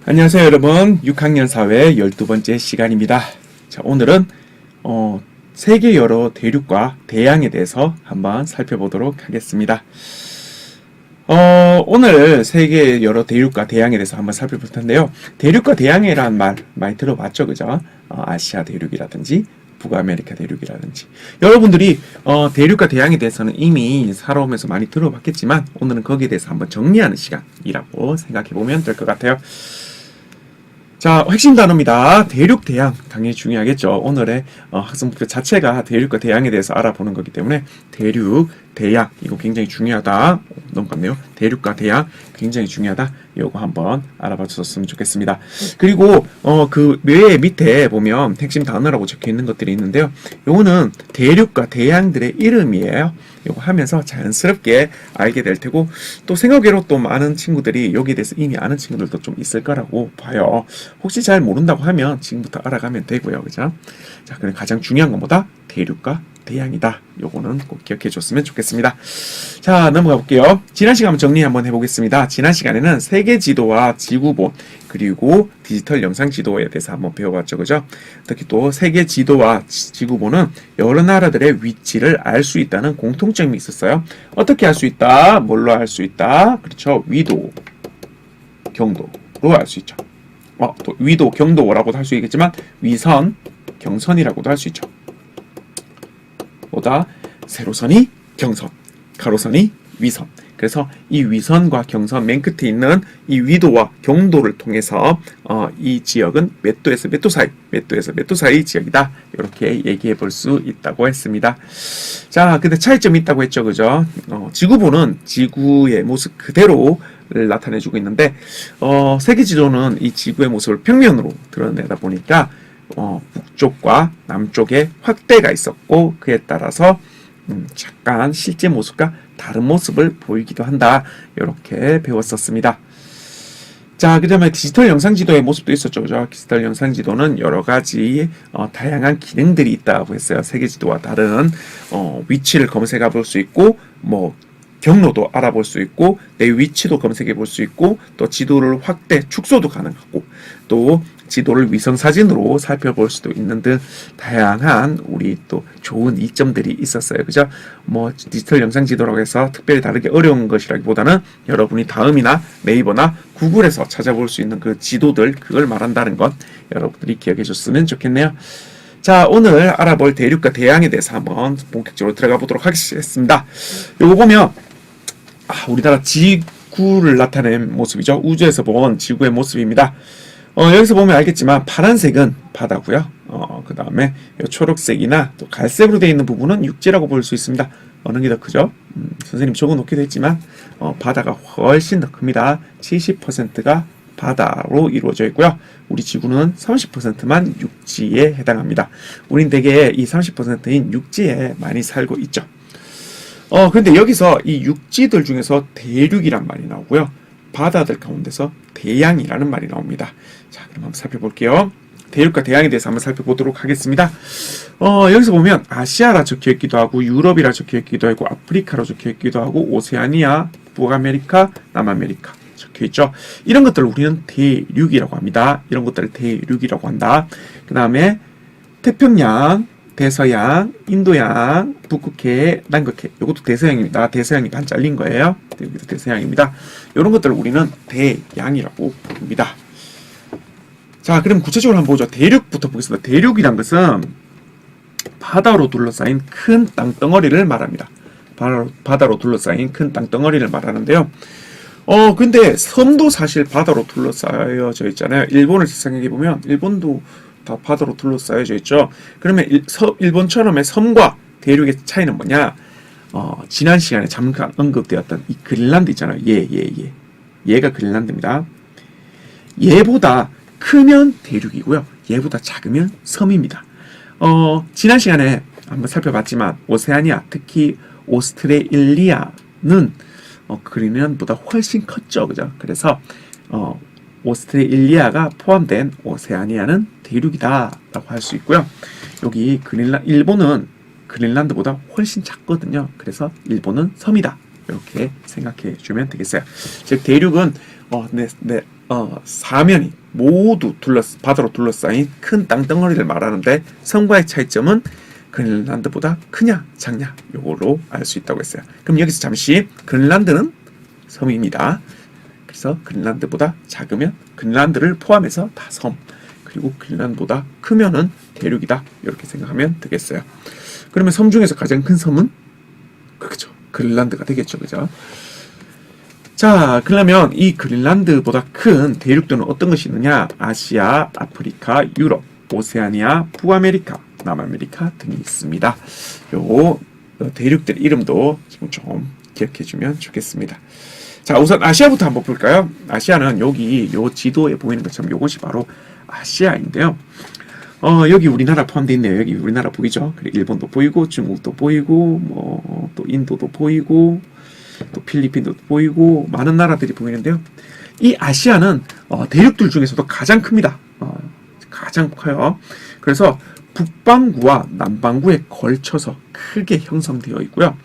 안녕하세요 여러분. 6학년 사회 12번째 시간입니다. 자, 오늘은 세계 여러 대륙과 대양에 대해서 한번 살펴보도록 하겠습니다. 오늘 세계 여러 대륙과 대양에 대해서 한번 살펴볼 텐데요. 대륙과 대양이라는 말 많이 들어봤죠, 그죠? 아시아 대륙이라든지 북아메리카 대륙이라든지 여러분들이 대륙과 대양에 대해서는 이미 살아오면서 많이 들어봤겠지만 오늘은 거기에 대해서 한번 정리하는 시간이라고 생각해보면 될 것 같아요. 자, 핵심 단어입니다. 대륙, 대양. 당연히 중요하겠죠. 오늘의 학습 목표 자체가 대륙과 대양에 대해서 알아보는 거기 때문에 대륙, 대양. 이거 굉장히 중요하다. 넘어갔네요. 대륙과 대양. 굉장히 중요하다. 이거 한번 알아봐 주셨으면 좋겠습니다. 그리고 그 뇌 밑에 보면 핵심 단어라고 적혀 있는 것들이 있는데요. 요거는 대륙과 대양들의 이름이에요. 요거 하면서 자연스럽게 알게 될 테고, 또 생각외로 또 많은 친구들이 여기에 대해서 이미 아는 친구들도 좀 있을 거라고 봐요. 혹시 잘 모른다고 하면 지금부터 알아가면 되고요. 그죠? 자, 그럼 가장 중요한 것보다 대륙과 대양이다. 요거는 꼭 기억해 줬으면 좋겠습니다. 자, 넘어가 볼게요. 지난 시간 한번 정리 한번 해보겠습니다. 지난 시간에는 세계 지도와 지구본, 그리고 디지털 영상 지도에 대해서 한번 배워봤죠. 그죠? 특히 또 세계 지도와 지구본은 여러 나라들의 위치를 알 수 있다는 공통점이 있었어요. 어떻게 알 수 있다? 뭘로 알 수 있다? 그렇죠. 위도, 경도로 알 수 있죠. 또 위도, 경도라고도 할 수 있겠지만 위선, 경선이라고도 할 수 있죠. 보다 세로선이 경선, 가로선이 위선. 그래서 이 위선과 경선 맨 끝에 있는 이 위도와 경도를 통해서 이 지역은 몇 도에서 몇 도 사이, 몇 도에서 몇 도 사이 지역이다. 이렇게 얘기해 볼 수 있다고 했습니다. 자, 근데 차이점이 있다고 했죠, 그죠? 지구본은 지구의 모습 그대로를 나타내주고 있는데 세계 지도는 이 지구의 모습을 평면으로 드러내다 보니까 북쪽과 남쪽에 확대가 있었고, 그에 따라서 잠깐 실제 모습과 다른 모습을 보이기도 한다. 이렇게 배웠었습니다. 자, 그 다음에 디지털 영상 지도의 모습도 있었죠. 그죠? 디지털 영상 지도는 여러 가지 다양한 기능들이 있다고 했어요. 세계 지도와 다른 위치를 검색해 볼 수 있고, 경로도 알아볼 수 있고, 내 위치도 검색해 볼 수 있고, 또 지도를 확대, 축소도 가능하고, 또 지도를 위성사진으로 살펴볼 수도 있는 등 다양한 우리 또 좋은 이점들이 있었어요. 그죠? 디지털 영상 지도라고 해서 특별히 다르게 어려운 것이라기보다는 여러분이 다음이나 네이버나 구글에서 찾아볼 수 있는 그 지도들, 그걸 말한다는 것 여러분들이 기억해 줬으면 좋겠네요. 자, 오늘 알아볼 대륙과 대양에 대해서 한번 본격적으로 들어가 보도록 하겠습니다. 요거 보면 우리나라 지구를 나타낸 모습이죠. 우주에서 본 지구의 모습입니다. 여기서 보면 알겠지만 파란색은 바다고요. 그 다음에 초록색이나 또 갈색으로 되어 있는 부분은 육지라고 볼 수 있습니다. 어느 게 더 크죠? 선생님 적어 놓기도 했지만 바다가 훨씬 더 큽니다. 70%가 바다로 이루어져 있고요. 우리 지구는 30%만 육지에 해당합니다. 우린 대개 이 30%인 육지에 많이 살고 있죠. 근데 여기서 이 육지들 중에서 대륙이란 말이 나오고요. 바다들 가운데서 대양이라는 말이 나옵니다. 자, 그럼 한번 살펴볼게요. 대륙과 대양에 대해서 한번 살펴보도록 하겠습니다. 여기서 보면 아시아라 적혀있기도 하고, 유럽이라 적혀있기도 하고, 아프리카로 적혀있기도 하고, 오세아니아, 북아메리카, 남아메리카 적혀있죠. 이런 것들을 우리는 대륙이라고 합니다. 이런 것들을 대륙이라고 한다. 그 다음에 태평양, 대서양, 인도양, 북극해, 남극해. 이것도 대서양입니다. 대서양이니까 한 잘린 거예요. 여기도 대서양입니다. 이런 것들을 우리는 대양이라고 부릅니다. 자, 그럼 구체적으로 한번 보죠. 대륙부터 보겠습니다. 대륙이란 것은 바다로 둘러싸인 큰 땅덩어리를 말합니다. 바다로 둘러싸인 큰 땅덩어리를 말하는데요. 근데 섬도 사실 바다로 둘러싸여져 있잖아요. 일본을 생각해 보면 일본도 다 바다로 둘러싸여져 있죠. 그러면 일본처럼의 섬과 대륙의 차이는 뭐냐? 지난 시간에 잠깐 언급되었던 이 그린란드 있잖아요. 얘가 그린란드입니다. 얘보다 크면 대륙이고요. 얘보다 작으면 섬입니다. 지난 시간에 한번 살펴봤지만 오세아니아, 특히 오스트레일리아는 그린란드보다 훨씬 컸죠. 그죠? 그래서 오스트레일리아가 포함된 오세아니아는 대륙이다 라고 할 수 있고요. 여기 일본은 그린란드보다 훨씬 작거든요. 그래서 일본은 섬이다. 이렇게 생각해 주면 되겠어요. 즉 대륙은 사면이 모두 바다로 둘러싸인 큰 땅덩어리를 말하는데 섬과의 차이점은 그린란드보다 크냐 작냐 요걸로 알 수 있다고 했어요. 그럼 여기서 잠시 그린란드는 섬입니다. 그래서 그린란드보다 작으면 그린란드를 포함해서 다 섬, 그리고 그린란드보다 크면은 대륙이다 이렇게 생각하면 되겠어요. 그러면 섬 중에서 가장 큰 섬은 그렇죠, 그린란드가 되겠죠, 그죠? 자, 그러면 이 그린란드보다 큰 대륙들은 어떤 것이 있느냐? 아시아, 아프리카, 유럽, 오세아니아, 북아메리카, 남아메리카 등이 있습니다. 요 대륙들 이름도 지금 좀 기억해주면 좋겠습니다. 자, 우선 아시아부터 한번 볼까요? 아시아는 여기 요 지도에 보이는 것처럼 요것이 바로 아시아인데요. 여기 우리나라 포함되어 있네요. 여기 우리나라 보이죠? 그리고 일본도 보이고, 중국도 보이고, 뭐, 또 인도도 보이고, 또 필리핀도 보이고, 많은 나라들이 보이는데요. 이 아시아는, 대륙들 중에서도 가장 큽니다. 가장 커요. 그래서 북반구와 남반구에 걸쳐서 크게 형성되어 있고요.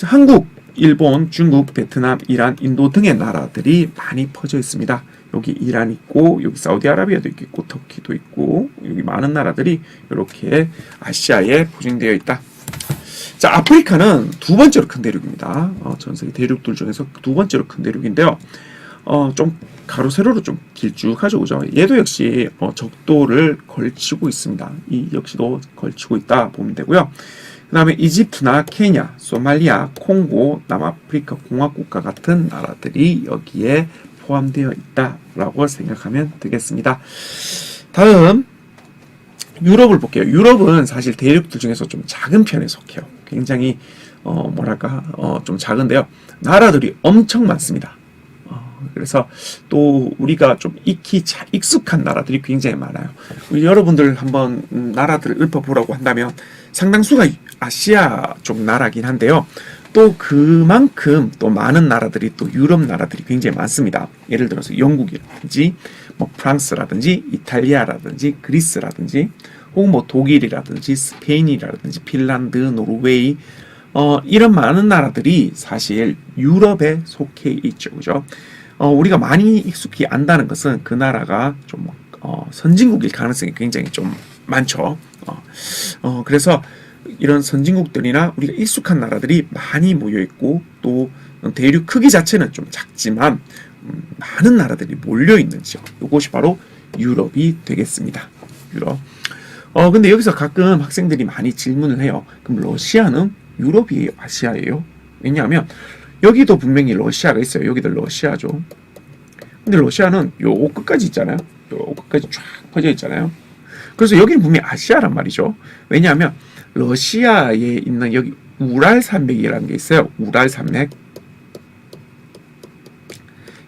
한국, 일본, 중국, 베트남, 이란, 인도 등의 나라들이 많이 퍼져 있습니다. 여기 이란 있고, 여기 사우디아라비아도 있고, 터키도 있고, 여기 많은 나라들이 이렇게 아시아에 포진되어 있다. 자, 아프리카는 두 번째로 큰 대륙입니다. 전 세계 대륙들 중에서 두 번째로 큰 대륙인데요. 좀 가로 세로로 좀 길쭉하죠, 그죠? 얘도 역시 적도를 걸치고 있습니다. 이 역시도 걸치고 있다 보면 되고요. 그 다음에 이집트나 케냐, 소말리아, 콩고, 남아프리카 공화국과 같은 나라들이 여기에 포함되어 있다라고 생각하면 되겠습니다. 다음 유럽을 볼게요. 유럽은 사실 대륙들 중에서 좀 작은 편에 속해요. 굉장히 좀 작은데요. 나라들이 엄청 많습니다. 그래서 또 우리가 좀 익숙한 나라들이 굉장히 많아요. 우리 여러분들 한번 나라들을 읊어보라고 한다면 상당수가 아시아 쪽 나라긴 한데요. 또 그만큼 또 많은 나라들이 또 유럽 나라들이 굉장히 많습니다. 예를 들어서 영국이라든지 뭐 프랑스라든지 이탈리아라든지 그리스라든지 혹은 뭐 독일이라든지 스페인이라든지 핀란드, 노르웨이 이런 많은 나라들이 사실 유럽에 속해 있죠, 그죠? 우리가 많이 익숙히 안다는 것은 그 나라가 좀 선진국일 가능성이 굉장히 좀 많죠. 그래서 이런 선진국들이나 우리가 익숙한 나라들이 많이 모여 있고 또 대륙 크기 자체는 좀 작지만 많은 나라들이 몰려 있는 지역, 이것이 바로 유럽이 되겠습니다. 유럽. 근데 여기서 가끔 학생들이 많이 질문을 해요. 그럼 러시아는 유럽이에요, 아시아예요? 왜냐하면 여기도 분명히 러시아가 있어요. 여기도 러시아죠. 근데 러시아는 요 끝까지 있잖아요. 요 끝까지 쫙 퍼져 있잖아요. 그래서 여기는 분명히 아시아란 말이죠. 왜냐하면 러시아에 있는 여기 우랄 산맥이라는 게 있어요. 우랄 산맥.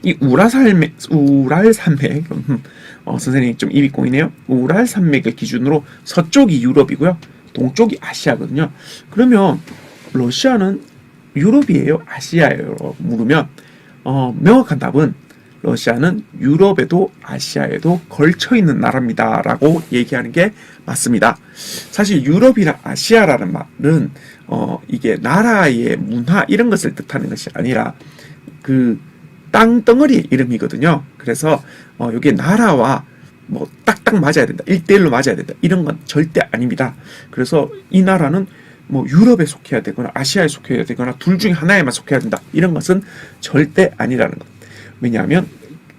이 우랄 산맥, 선생님 좀 입이 꼬이네요. 우랄 산맥을 기준으로 서쪽이 유럽이고요. 동쪽이 아시아거든요. 그러면 러시아는 유럽이에요, 아시아예요? 물으면 명확한 답은 러시아는 유럽에도 아시아에도 걸쳐 있는 나라입니다 라고 얘기하는 게 맞습니다. 사실 유럽이나 아시아라는 말은 이게 나라의 문화 이런 것을 뜻하는 것이 아니라 그 땅덩어리 이름이거든요. 그래서 여기에 나라와 뭐 딱딱 맞아야 된다, 1대1로 맞아야 된다, 이런 건 절대 아닙니다. 그래서 이 나라는 뭐 유럽에 속해야 되거나 아시아에 속해야 되거나 둘 중에 하나에만 속해야 된다, 이런 것은 절대 아니라는 것. 왜냐하면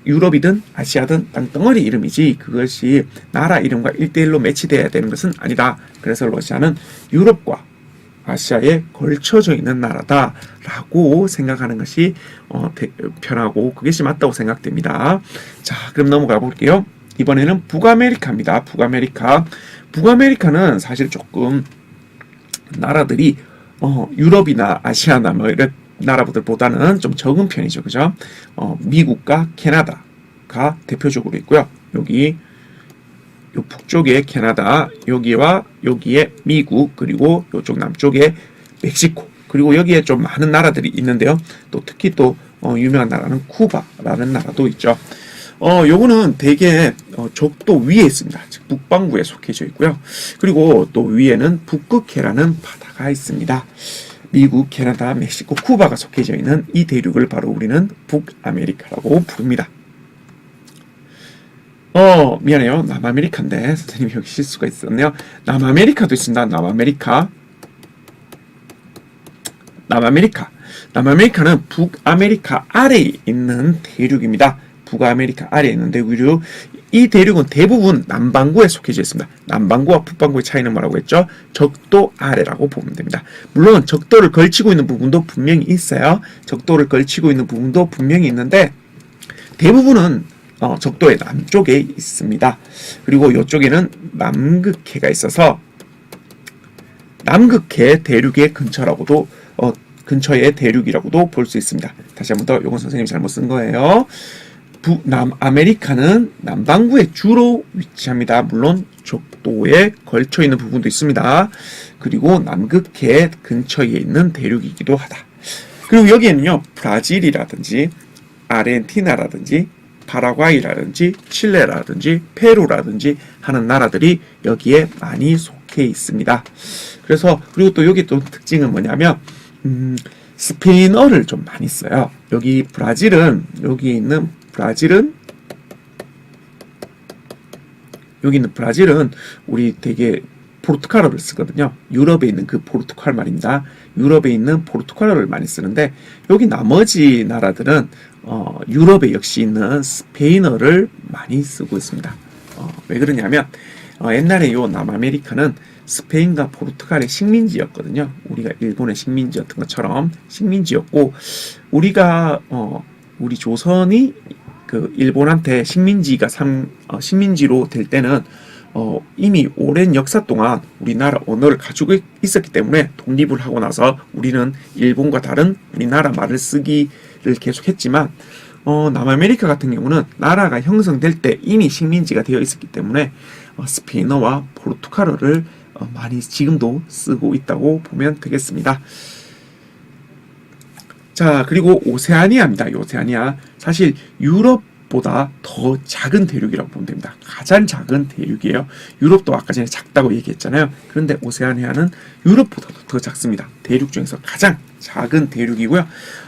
유럽이든 아시아든 땅덩어리 이름이지 그것이 나라 이름과 1대1로 매치돼야 되는 것은 아니다. 그래서 러시아는 유럽과 아시아에 걸쳐져 있는 나라다라고 생각하는 것이 편하고 그것이 맞다고 생각됩니다. 자, 그럼 넘어가 볼게요. 이번에는 북아메리카입니다. 북아메리카는 사실 조금 나라들이 유럽이나 아시아나 뭐 이런 나라들보다는 좀 적은 편이죠, 그죠? 미국과 캐나다가 대표적으로 있고요. 여기 요 북쪽에 캐나다, 여기와 여기에 미국, 그리고 요쪽 남쪽에 멕시코, 그리고 여기에 좀 많은 나라들이 있는데요. 또 특히 또 유명한 나라는 쿠바라는 나라도 있죠. 요거는 대개 적도 위에 있습니다. 즉 북반구에 속해져 있고요. 그리고 또 위에는 북극해라는 바다가 있습니다. 미국, 캐나다, 멕시코, 쿠바가 속해져 있는 이 대륙을 바로 우리는 북아메리카라고 부릅니다. 미안해요. 남아메리카인데 선생님이 여기 실수가 있었네요. 남아메리카도 있습니다. 남아메리카는 북아메리카 아래에 있는 대륙입니다. 북아메리카 아래에 있는 대륙. 이 대륙은 대부분 남반구에 속해져 있습니다. 남반구와 북반구의 차이는 뭐라고 했죠? 적도 아래라고 보면 됩니다. 물론 적도를 걸치고 있는 부분도 분명히 있어요. 적도를 걸치고 있는 부분도 분명히 있는데 대부분은 적도의 남쪽에 있습니다. 그리고 이쪽에는 남극해가 있어서 남극해 대륙의 근처라고도 근처의 대륙이라고도 볼 수 있습니다. 다시 한 번 더, 이건 선생님이 잘못 쓴 거예요. 남아메리카는 남반구에 주로 위치합니다. 물론 적도에 걸쳐 있는 부분도 있습니다. 그리고 남극해 근처에 있는 대륙이기도 하다. 그리고 여기에는요, 브라질이라든지 아르헨티나라든지 파라과이라든지 칠레라든지 페루라든지 하는 나라들이 여기에 많이 속해 있습니다. 그래서 그리고 또 여기 또 특징은 뭐냐면 스페인어를 좀 많이 써요. 여기에 있는 브라질은 우리 되게 포르투갈어를 쓰거든요. 유럽에 있는 그 포르투갈 말입니다. 유럽에 있는 포르투갈어를 많이 쓰는데 여기 나머지 나라들은 유럽에 역시 있는 스페인어를 많이 쓰고 있습니다. 왜 그러냐면 옛날에 요 남아메리카는 스페인과 포르투갈의 식민지였거든요. 우리가 일본의 식민지였던 것처럼 식민지였고 우리 조선이 그 일본한테 식민지로 될 때는 이미 오랜 역사 동안 우리나라 언어를 가지고 있었기 때문에 독립을 하고 나서 우리는 일본과 다른 우리나라 말을 쓰기를 계속했지만 남아메리카 같은 경우는 나라가 형성될 때 이미 식민지가 되어 있었기 때문에 스페인어와 포르투갈어를 많이 지금도 쓰고 있다고 보면 되겠습니다. 자, 그리고 오세아니아입니다. 오세아니아. 사실 유럽보다 더 작은 대륙이라고 보면 됩니다. 가장 작은 대륙이에요. 유럽도 아까 전에 작다고 얘기했잖아요. 그런데 오세아니아는 유럽보다도 더 작습니다. 대륙 중에서 가장 작은 대륙이고요.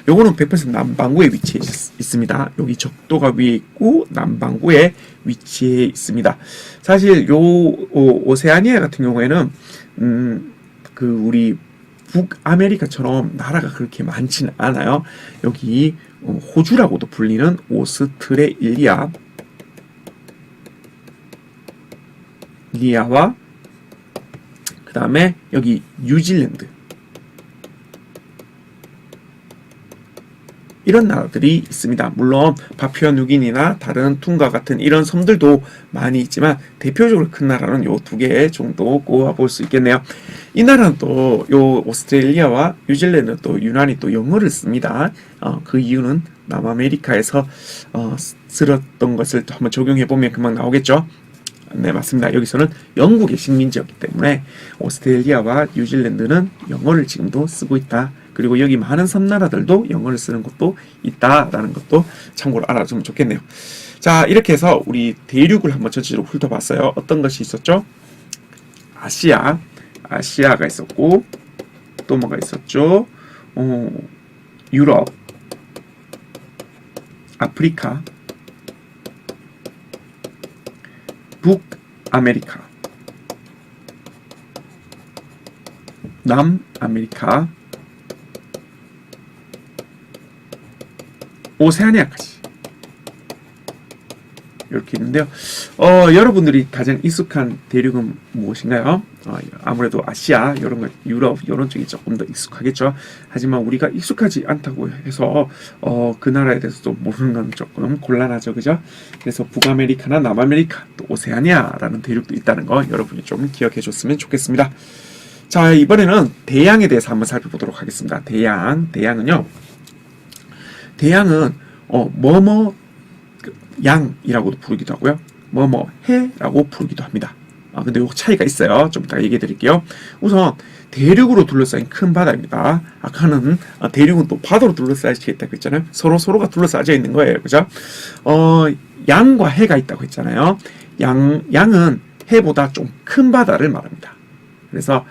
요거는 100% 남반구에 위치해 있습니다. 여기 적도가 위에 있고 남반구에 위치해 있습니다. 사실 요 오세아니아 같은 경우에는 우리 북아메리카처럼 나라가 그렇게 많지는 않아요. 여기 호주라고도 불리는 오스트레일리아와 그 다음에 여기 뉴질랜드 이런 나라들이 있습니다. 물론 파푸아 뉴기니나 다른 퉁가 같은 이런 섬들도 많이 있지만 대표적으로 큰 나라는 요 두 개 정도 꼽아볼 수 있겠네요. 이 나라는 또 요 오스트레일리아와 뉴질랜드는 또 유난히 또 영어를 씁니다. 그 이유는 남아메리카에서 쓸었던 것을 또 한번 적용해 보면 금방 나오겠죠. 네, 맞습니다. 여기서는 영국의 식민지였기 때문에 오스트레일리아와 뉴질랜드는 영어를 지금도 쓰고 있다. 그리고 여기 많은 섬나라들도 영어를 쓰는 곳도 있다라는 것도 참고로 알아주면 좋겠네요. 자, 이렇게 해서 우리 대륙을 한번 전체적으로 훑어봤어요. 어떤 것이 있었죠? 아시아가 있었고 또 뭐가 있었죠? 유럽, 아프리카, 북아메리카, 남아메리카, 오세아니아까지 이렇게 있는데요. 여러분들이 가장 익숙한 대륙은 무엇인가요? 아무래도 아시아, 이런 거, 유럽, 이런 쪽이 조금 더 익숙하겠죠. 하지만 우리가 익숙하지 않다고 해서 그 나라에 대해서도 모르는 건 조금 곤란하죠, 그죠? 그래서 북아메리카나 남아메리카, 또 오세아니아라는 대륙도 있다는 거 여러분이 좀 기억해 줬으면 좋겠습니다. 자, 이번에는 대양에 대해서 한번 살펴보도록 하겠습니다. 대양은요. 대양은 양이라고도 부르기도 하고요. 해라고 부르기도 합니다. 근데 요 차이가 있어요. 좀 이따 얘기해 드릴게요. 우선 대륙으로 둘러싸인 큰 바다입니다. 아까는 대륙은 또 바다로 둘러싸여져 있다고 했잖아요. 서로가 둘러싸여 있는 거예요. 그죠? 양과 해가 있다고 했잖아요. 양은 해보다 좀 큰 바다를 말합니다. 그래서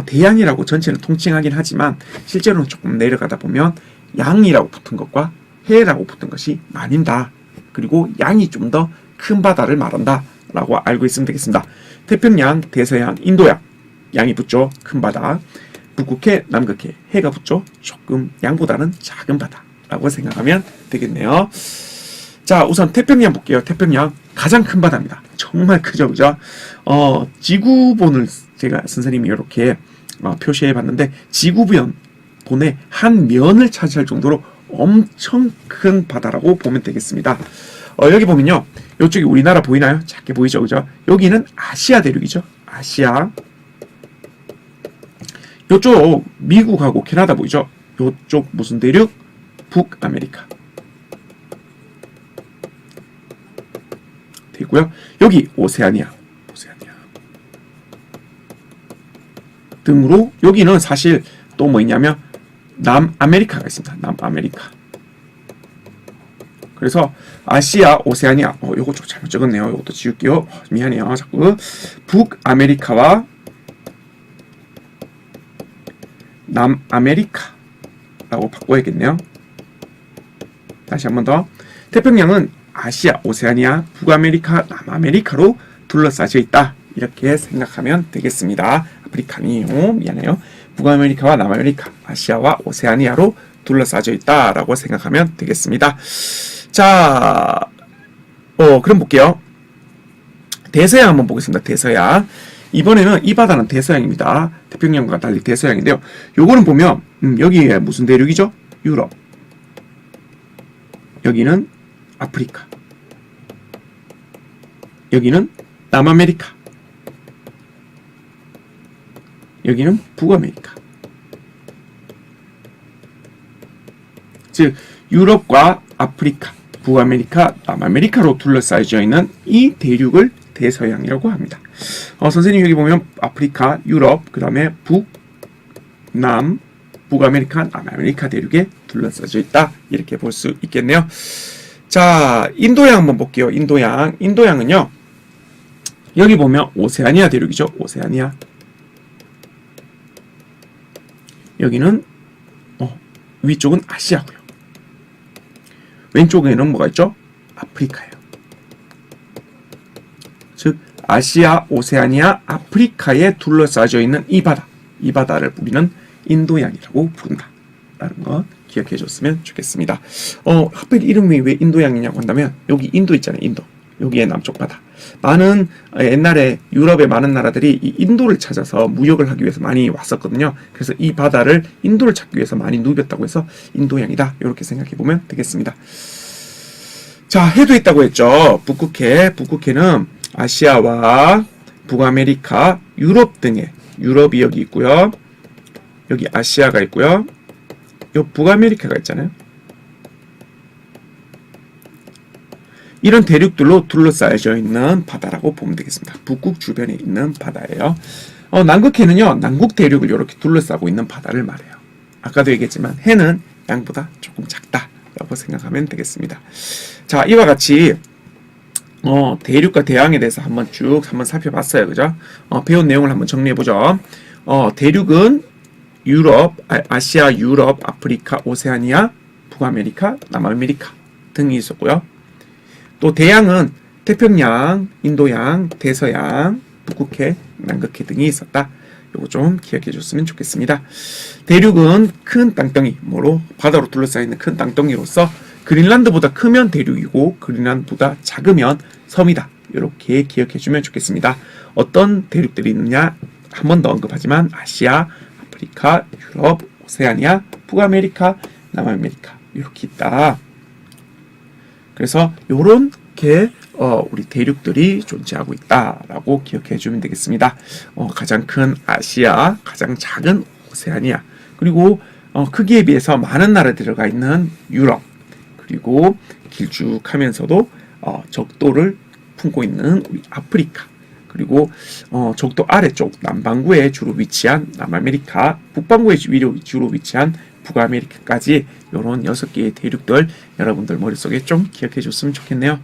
대양이라고 전체를 통칭하긴 하지만 실제로는 조금 내려가다 보면 양이라고 붙은 것과 해라고 붙은 것이 나뉜다. 그리고 양이 좀 더 큰 바다를 말한다 라고 알고 있으면 되겠습니다. 태평양, 대서양, 인도양, 양이 붙죠. 큰 바다. 북극해, 남극해, 해가 붙죠. 조금 양보다는 작은 바다라고 생각하면 되겠네요. 자, 우선 태평양 볼게요. 태평양 가장 큰 바다입니다. 정말 크죠, 그죠? 지구본을 제가 선생님이 이렇게 표시해 봤는데, 지구본의 한 면을 차지할 정도로 엄청 큰 바다라고 보면 되겠습니다. 여기 보면요, 이쪽이 우리나라 보이나요? 작게 보이죠, 그죠? 여기는 아시아 대륙이죠. 아시아. 이쪽 미국하고 캐나다 보이죠? 이쪽 무슨 대륙? 북아메리카 되고요. 여기 오세아니아 등으로, 여기는 사실 또 뭐 있냐면 남아메리카가 있습니다. 남아메리카. 그래서 아시아, 오세아니아, 요거 좀 잘못 적었네요. 요것도 지울게요. 미안해요. 자꾸 북아메리카와 남아메리카라고 바꿔야겠네요. 다시 한 번 더. 태평양은 아시아, 오세아니아, 북아메리카, 남아메리카로 둘러싸여 있다. 이렇게 생각하면 되겠습니다. 아프리카니요. 미안해요. 북아메리카와 남아메리카, 아시아와 오세아니아로 둘러싸여 있다라고 생각하면 되겠습니다. 자, 그럼 볼게요. 대서양 한번 보겠습니다. 대서양. 이번에는 이 바다는 대서양입니다. 태평양과 달리 대서양인데요. 요거는 보면 여기에 무슨 대륙이죠? 유럽. 여기는 아프리카. 여기는 남아메리카. 여기는 북아메리카. 즉 유럽과 아프리카, 북아메리카, 남아메리카로 둘러싸여 있는 이 대륙을 대서양이라고 합니다. 선생님 여기 보면 아프리카, 유럽, 그 다음에 북남, 북아메리카, 남아메리카 대륙에 둘러싸여 있다. 이렇게 볼 수 있겠네요. 자, 인도양 한번 볼게요. 인도양은요, 여기 보면 오세아니아 대륙이죠. 오세아니아. 여기는 위쪽은 아시아고요. 왼쪽에는 뭐가 있죠? 아프리카예요. 즉 아시아, 오세아니아, 아프리카에 둘러싸여 있는 이 바다를 우리는 인도양이라고 부른다 라는 거 기억해 줬으면 좋겠습니다. 하필 이름이 왜 인도양이냐고 한다면, 여기 인도 있잖아요. 인도. 여기에 남쪽 바다. 많은 옛날에 유럽의 많은 나라들이 이 인도를 찾아서 무역을 하기 위해서 많이 왔었거든요. 그래서 이 바다를, 인도를 찾기 위해서 많이 누볐다고 해서 인도양이다. 이렇게 생각해 보면 되겠습니다. 자, 해도 있다고 했죠. 북극해는 아시아와 북아메리카, 유럽 등의, 유럽이 여기 있고요. 여기 아시아가 있고요. 요 북아메리카가 있잖아요. 이런 대륙들로 둘러싸여져 있는 바다라고 보면 되겠습니다. 북극 주변에 있는 바다예요. 남극해는요, 남극 대륙을 이렇게 둘러싸고 있는 바다를 말해요. 아까도 얘기했지만 해는 양보다 조금 작다라고 생각하면 되겠습니다. 자, 이와 같이 대륙과 대양에 대해서 한번 살펴봤어요. 그죠? 배운 내용을 한번 정리해보죠. 대륙은 유럽, 아시아, 유럽, 아프리카, 오세아니아, 북아메리카, 남아메리카 등이 있었고요. 또 대양은 태평양, 인도양, 대서양, 북극해, 남극해 등이 있었다. 요거 좀 기억해 줬으면 좋겠습니다. 대륙은 큰 땅덩이, 바다로 둘러싸여있는 큰 땅덩이로서 그린란드보다 크면 대륙이고 그린란드보다 작으면 섬이다. 이렇게 기억해 주면 좋겠습니다. 어떤 대륙들이 있느냐 한 번 더 언급하지만 아시아, 아프리카, 유럽, 오세아니아, 북아메리카, 남아메리카 이렇게 있다. 그래서 요렇게 우리 대륙들이 존재하고 있다라고 기억해 주면 되겠습니다. 가장 큰 아시아, 가장 작은 오세아니아, 그리고 크기에 비해서 많은 나라들이 들어가 있는 유럽, 그리고 길쭉하면서도 적도를 품고 있는 우리 아프리카, 그리고 적도 아래쪽 남반구에 주로 위치한 남아메리카, 북반구에 주로 위치한 북아메리카까지 이런 6개의 대륙들 여러분들 머릿속에 좀 기억해 줬으면 좋겠네요.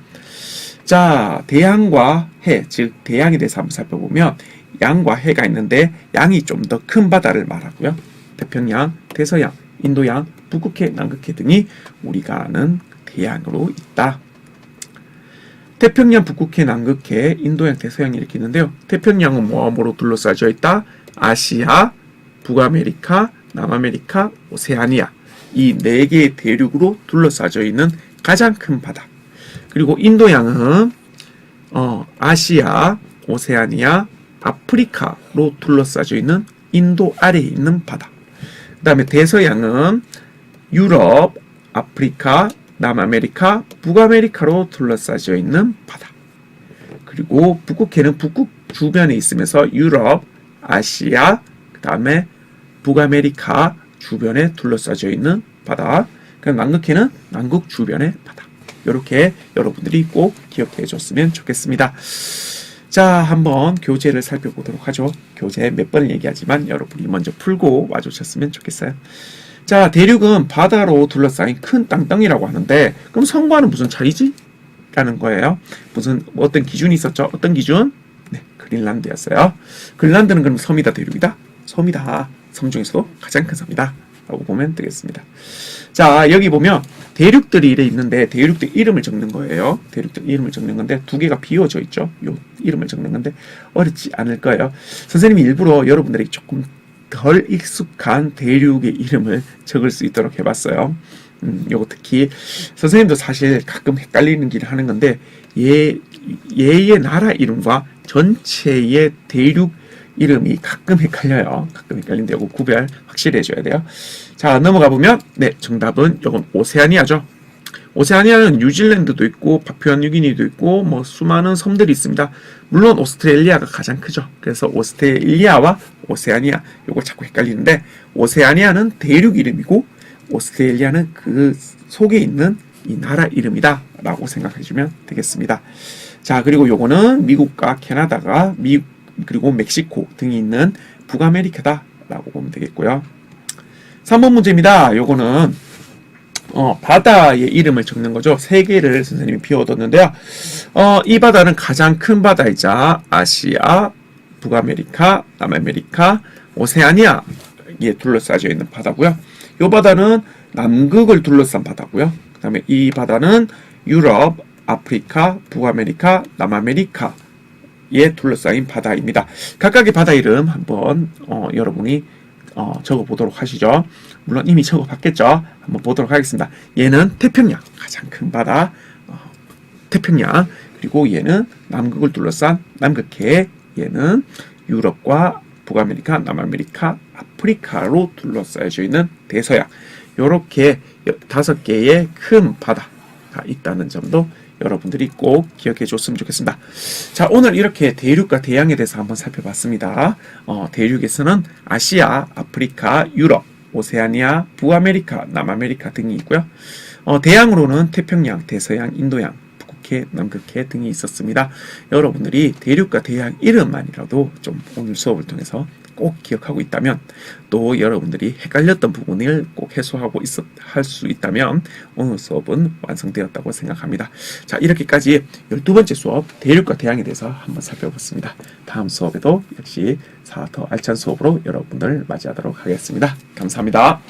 자, 대양과 해, 즉 대양에 대해서 한번 살펴보면 양과 해가 있는데, 양이 좀 더 큰 바다를 말하고요. 태평양, 대서양, 인도양, 북극해, 남극해 등이 우리가 아는 대양으로 있다. 태평양, 북극해, 남극해, 인도양, 대서양 이렇게 있는데요. 태평양은 뭐로 둘러싸여 있다? 아시아, 북아메리카, 남아메리카, 오세아니아 이 네 개의 대륙으로 둘러싸여 있는 가장 큰 바다. 그리고 인도양은 아시아, 오세아니아, 아프리카로 둘러싸여 있는 인도 아래에 있는 바다. 그 다음에 대서양은 유럽, 아프리카, 남아메리카, 북아메리카로 둘러싸여 있는 바다. 그리고 북극해는 북극 주변에 있으면서 유럽, 아시아, 그 다음에 북아메리카 주변에 둘러싸여 있는 바다. 그럼 남극해는 남극 주변의 바다. 이렇게 여러분들이 꼭 기억해 줬으면 좋겠습니다. 자, 한번 교재를 살펴보도록 하죠. 교재 몇 번 얘기하지만 여러분이 먼저 풀고 와주셨으면 좋겠어요. 자, 대륙은 바다로 둘러싸인 큰 땅덩이라고 하는데, 그럼 섬과는 무슨 차이지? 라는 거예요. 어떤 기준이 있었죠? 어떤 기준? 네, 그린란드였어요. 그린란드는 그럼 섬이다, 대륙이다? 섬이다. 섬 중에서도 가장 큰 섬이다. 라고 보면 되겠습니다. 자, 여기 보면 대륙들이 이래 있는데 대륙들 이름을 적는 거예요. 대륙들 이름을 적는 건데 두 개가 비워져 있죠. 요 이름을 적는 건데 어렵지 않을 거예요. 선생님이 일부러 여러분들에게 조금 덜 익숙한 대륙의 이름을 적을 수 있도록 해봤어요. 요거 특히 선생님도 사실 가끔 헷갈리는 길을 하는 건데 얘의 나라 이름과 전체의 대륙 이름이 가끔 헷갈려요. 가끔 헷갈린데 요거 구별 확실히 해줘야 돼요. 자, 넘어가 보면 네, 정답은 요건 오세아니아죠. 오세아니아는 뉴질랜드도 있고 파푸아뉴기니도 있고 뭐 수많은 섬들이 있습니다. 물론 오스트레일리아가 가장 크죠. 그래서 오스트레일리아와 오세아니아 요거 자꾸 헷갈리는데 오세아니아는 대륙 이름이고 오스트레일리아는 그 속에 있는 이 나라 이름이다 라고 생각해주면 되겠습니다. 자, 그리고 요거는 미국과 캐나다가 그리고 멕시코 등이 있는 북아메리카다 라고 보면 되겠고요. 3번 문제입니다. 요거는 바다의 이름을 적는 거죠. 세 개를 선생님이 비워뒀는데요. 이 바다는 가장 큰 바다이자 아시아, 북아메리카, 남아메리카, 오세아니아에 둘러싸여 있는 바다고요. 이 바다는 남극을 둘러싼 바다고요. 그 다음에 이 바다는 유럽, 아프리카, 북아메리카, 남아메리카에 둘러싸인 바다입니다. 각각의 바다 이름 한번 여러분이 적어보도록 하시죠. 물론 이미 적어봤겠죠. 한번 보도록 하겠습니다. 얘는 태평양, 가장 큰 바다 태평양. 그리고 얘는 남극을 둘러싼 남극해. 얘는 유럽과 북아메리카, 남아메리카, 아프리카로 둘러싸여져 있는 대서양. 요렇게 5개의 큰 바다가 있다는 점도 여러분들이 꼭 기억해 줬으면 좋겠습니다. 자, 오늘 이렇게 대륙과 대양에 대해서 한번 살펴봤습니다. 대륙에서는 아시아, 아프리카, 유럽, 오세아니아, 북아메리카, 남아메리카 등이 있고요. 대양으로는 태평양, 대서양, 인도양, 북극해, 남극해 등이 있었습니다. 여러분들이 대륙과 대양 이름만이라도 좀 오늘 수업을 통해서 꼭 기억하고 있다면, 또 여러분들이 헷갈렸던 부분을 꼭 해소하고 할 수 있다면 오늘 수업은 완성되었다고 생각합니다. 자, 이렇게까지 12번째 수업 대륙과 대양에 대해서 한번 살펴봤습니다. 다음 수업에도 역시 더 알찬 수업으로 여러분들 맞이하도록 하겠습니다. 감사합니다.